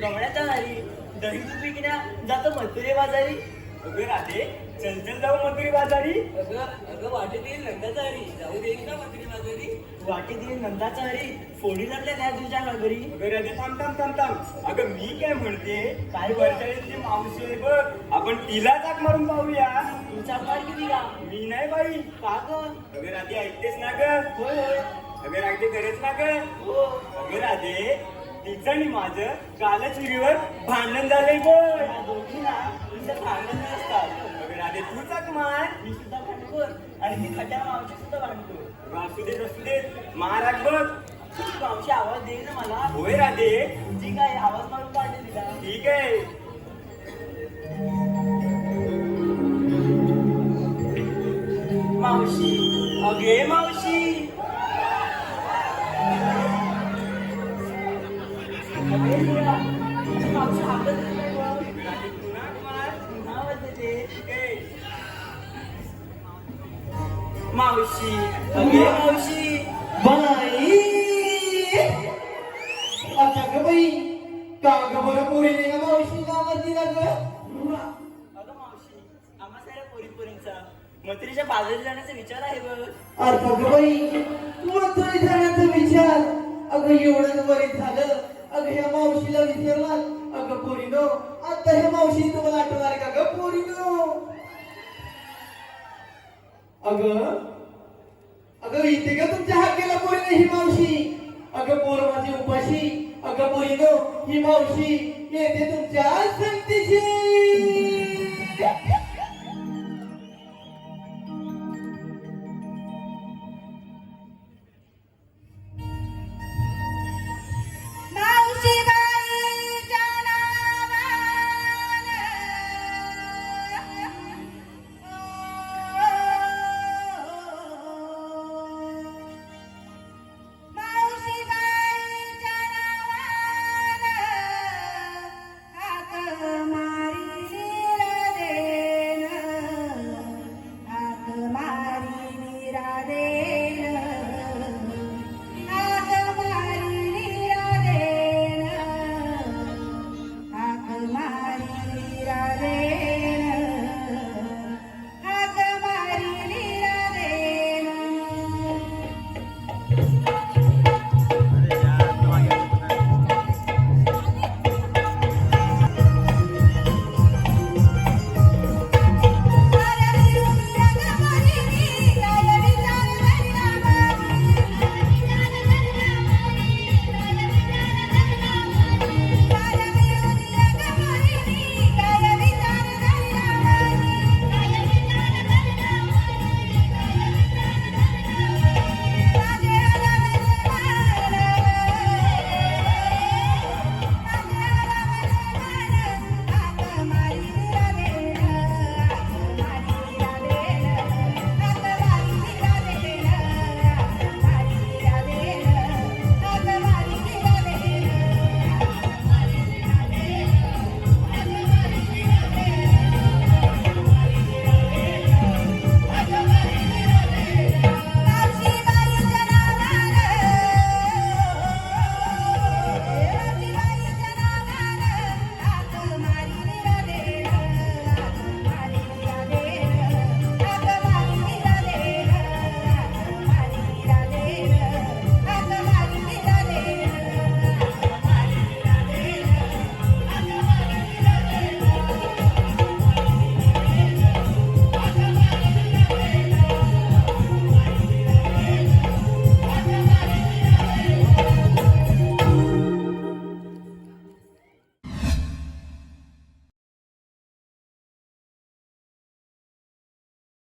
गवण्याचा हरी दही दूध विकण्या जातो मथुरे बाजारी. अगं राधे, चल चल जाऊ मथुरे बाजारी. अगं वाटेत येईल नंदाचा हरी, जाऊ देईल का मथुरे बाजारी? वाटेत येईल नंदाचा हरी, फोडी लागल्या त्या तुझ्या घरी. अगं राधे, थांब थांब थांब थांब. अगं मी काय म्हणते, काय वरच्याची मावशी आहे बघ, आपण तिला चाक मारून पाहूया. तुमचा पार किती का? मी नाही बाई. का ग? अगं राधे, ऐकतेस ना ग? होय होय. अगं राधे, खरंच ना ग? हो. अगं राधे, तिचं आणि माझं कालच विहिरीवर भांडण झालंय बघ. या दोघींना तुमचं भांडण नसतात. अगं राधे, तू चाक मार. मी सुद्धा भांडतो आणि ती खट्या मावशी सुद्धा भांडतो. असू दे महाराज बघ. ती मावशी आवाज देईल ना मला. होय राधे. तुझी काय आवाज मारून काढते तिला. ठीक आहे. मावशी, अगे मावशी. अगे मीरा, मावशी हाकत नाही बघ. राधे, तू ना मार. पुन्हा आवाज देते. ठीक आहे. मावशी, अगे मावशी. बाई आता ग बाई का ग बरं पोरीने का मावशी गावात दिला ग. अगं मावशी, आम्हा साऱ्या पोरींचा मथुरेच्या बाजारी जाण्याचा विचार आहे बघ. आता ग बाई मथुरी जाण्याचा विचार. अगं एवढं बरेच झालं. अगं ह्या मावशीला विचारला. अगं पोरीनो, आता ह्या मावशी तुम्हाला आठवणार का ग पोरीनो. अगं अगं इथे का तुमच्या हाकेला पोरीने ही मावशी. अगं पोर माझी उपाशी. अगं पोरीनो, ही मावशी येते तुमच्या संगतीची.